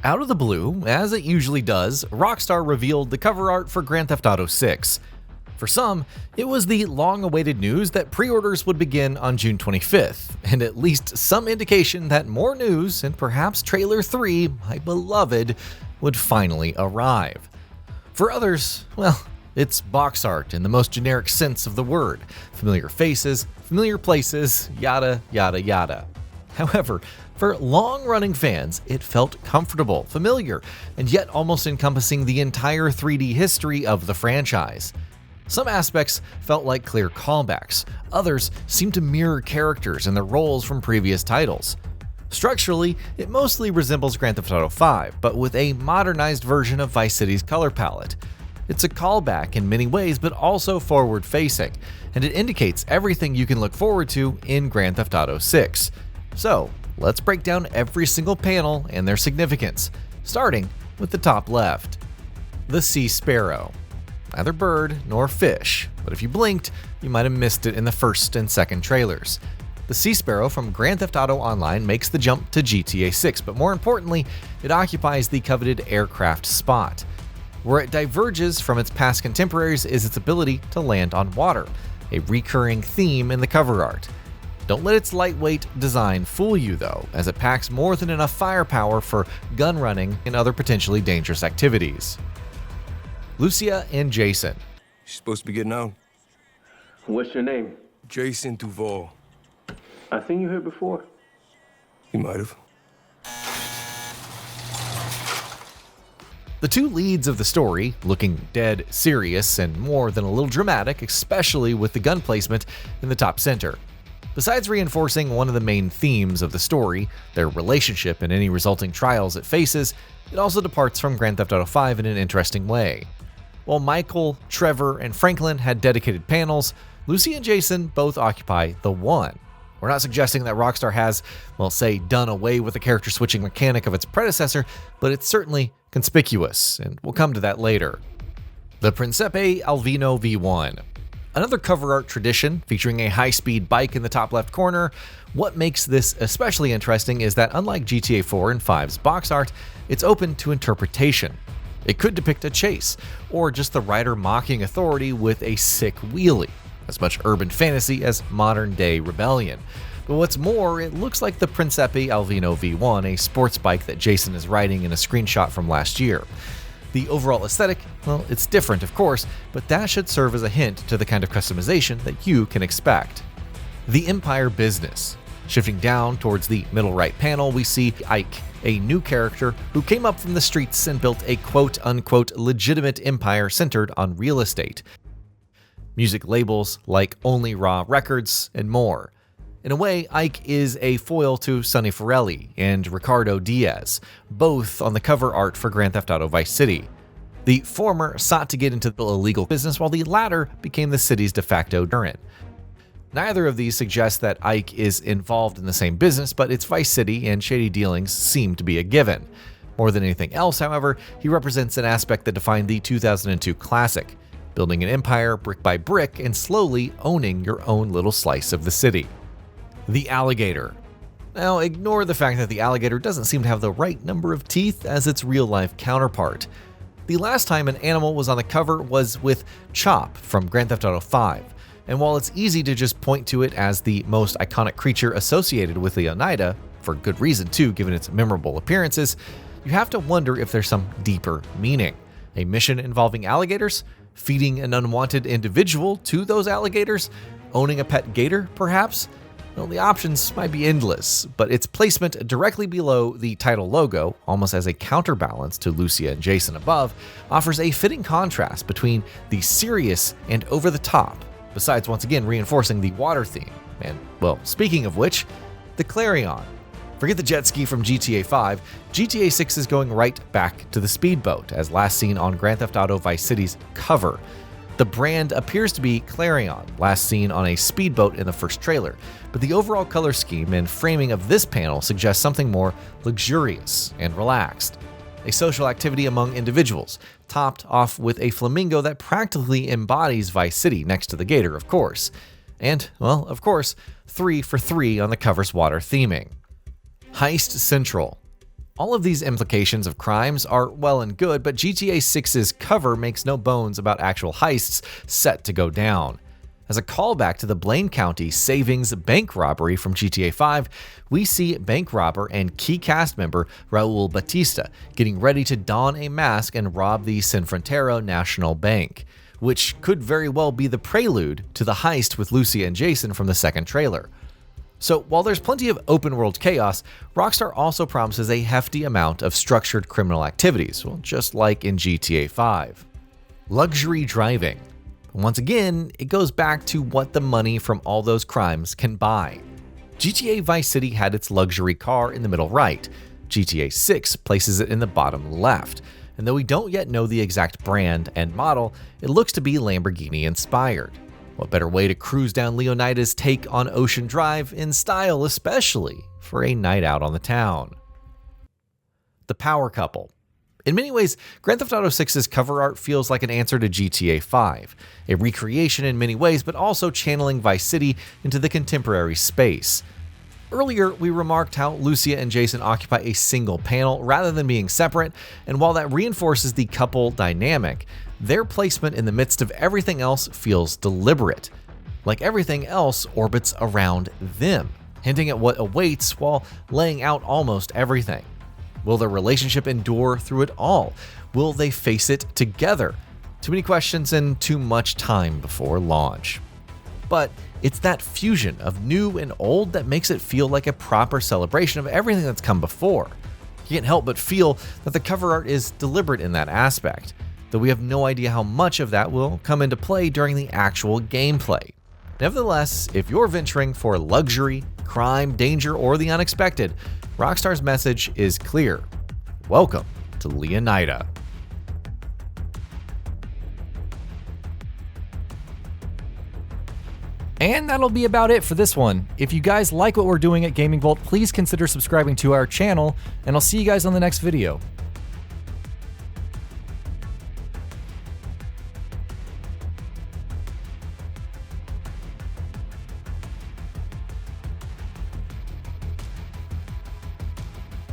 Out of the blue, as it usually does, Rockstar revealed the cover art for Grand Theft Auto 6. For some, it was the long-awaited news that pre-orders would begin on June 25th, and at least some indication that more news, and perhaps Trailer 3, my beloved, would finally arrive. For others, well, it's box art in the most generic sense of the word. Familiar faces, familiar places, yada yada yada. However, for long-running fans, it felt comfortable, familiar, and yet almost encompassing the entire 3D history of the franchise. Some aspects felt like clear callbacks, others seemed to mirror characters and their roles from previous titles. Structurally, it mostly resembles Grand Theft Auto 5, but with a modernized version of Vice City's color palette. It's a callback in many ways, but also forward-facing, and it indicates everything you can look forward to in Grand Theft Auto 6. So, let's break down every single panel and their significance, starting with the top left. The Sea Sparrow. Neither bird nor fish, but if you blinked, you might have missed it in the first and second trailers. The Sea Sparrow from Grand Theft Auto Online makes the jump to GTA 6, but more importantly, it occupies the coveted aircraft spot. Where it diverges from its past contemporaries is its ability to land on water, a recurring theme in the cover art. Don't let its lightweight design fool you though, as it packs more than enough firepower for gun running and other potentially dangerous activities. Lucia and Jason. You're supposed to be getting out. What's your name? Jason Duval. I seen you here before. You might have. The two leads of the story, looking dead serious and more than a little dramatic, especially with the gun placement in the top center. Besides reinforcing one of the main themes of the story, their relationship and any resulting trials it faces, it also departs from Grand Theft Auto 5 in an interesting way. While Michael, Trevor, and Franklin had dedicated panels, Lucy and Jason both occupy the one. We're not suggesting that Rockstar has, well, say, done away with the character switching mechanic of its predecessor, but it's certainly conspicuous, and we'll come to that later. The Principe Alvino V1. Another cover art tradition featuring a high-speed bike in the top left corner. What makes this especially interesting is that unlike GTA 4 and 5's box art, it's open to interpretation. It could depict a chase, or just the rider mocking authority with a sick wheelie. As much urban fantasy as modern-day rebellion. But what's more, it looks like the Principe Alvino V1, a sports bike that Jason is riding in a screenshot from last year. The overall aesthetic, well, it's different of course, but that should serve as a hint to the kind of customization that you can expect. The Empire Business. Shifting down towards the middle right panel, we see Ike, a new character who came up from the streets and built a quote-unquote legitimate empire centered on real estate. Music labels like Only Raw Records, and more. In a way, Ike is a foil to Sonny Forelli and Ricardo Diaz, both on the cover art for Grand Theft Auto Vice City. The former sought to get into the illegal business, while the latter became the city's de facto tyrant. Neither of these suggests that Ike is involved in the same business, but it's Vice City and shady dealings seem to be a given. More than anything else, however, he represents an aspect that defined the 2002 classic. Building an empire brick by brick and slowly owning your own little slice of the city. The Alligator. Now, ignore the fact that the alligator doesn't seem to have the right number of teeth as its real-life counterpart. The last time an animal was on the cover was with Chop from Grand Theft Auto 5, and while it's easy to just point to it as the most iconic creature associated with Leonida, for good reason too given its memorable appearances, you have to wonder if there's some deeper meaning. A mission involving alligators? Feeding an unwanted individual to those alligators? Owning a pet gator, perhaps? Well, the options might be endless, but its placement directly below the title logo, almost as a counterbalance to Lucia and Jason above, offers a fitting contrast between the serious and over-the-top, besides once again reinforcing the water theme. And, well, speaking of which, the Clarion. Forget the jet ski from GTA 5, GTA 6 is going right back to the speedboat, as last seen on Grand Theft Auto Vice City's cover. The brand appears to be Clarion, last seen on a speedboat in the first trailer, but the overall color scheme and framing of this panel suggests something more luxurious and relaxed. A social activity among individuals, topped off with a flamingo that practically embodies Vice City next to the gator, of course. And, well, of course, 3 for 3 on the cover's water theming. Heist Central. All of these implications of crimes are well and good, but GTA 6's cover makes no bones about actual heists set to go down. As a callback to the Blaine County Savings bank robbery from GTA 5, we see bank robber and key cast member Raul Batista getting ready to don a mask and rob the Cienfuegos National Bank, which could very well be the prelude to the heist with Lucia and Jason from the second trailer. So while there's plenty of open world chaos, Rockstar also promises a hefty amount of structured criminal activities, well, just like in GTA 5. Luxury driving. Once again, it goes back to what the money from all those crimes can buy. GTA Vice City had its luxury car in the middle right. GTA 6 places it in the bottom left. And though we don't yet know the exact brand and model, it looks to be Lamborghini inspired. What better way to cruise down Leonida's take on Ocean Drive in style, especially for a night out on the town? The power couple. In many ways, Grand Theft Auto 6's cover art feels like an answer to GTA 5, a recreation in many ways, but also channeling Vice City into the contemporary space. Earlier, we remarked how Lucia and Jason occupy a single panel rather than being separate, and while that reinforces the couple dynamic, their placement in the midst of everything else feels deliberate, like everything else orbits around them, hinting at what awaits while laying out almost everything. Will their relationship endure through it all? Will they face it together? Too many questions and too much time before launch. But it's that fusion of new and old that makes it feel like a proper celebration of everything that's come before. You can't help but feel that the cover art is deliberate in that aspect, though we have no idea how much of that will come into play during the actual gameplay. Nevertheless, if you're venturing for luxury, crime, danger, or the unexpected, Rockstar's message is clear. Welcome to Leonida. And that'll be about it for this one. If you guys like what we're doing at GamingBolt, please consider subscribing to our channel, and I'll see you guys on the next video.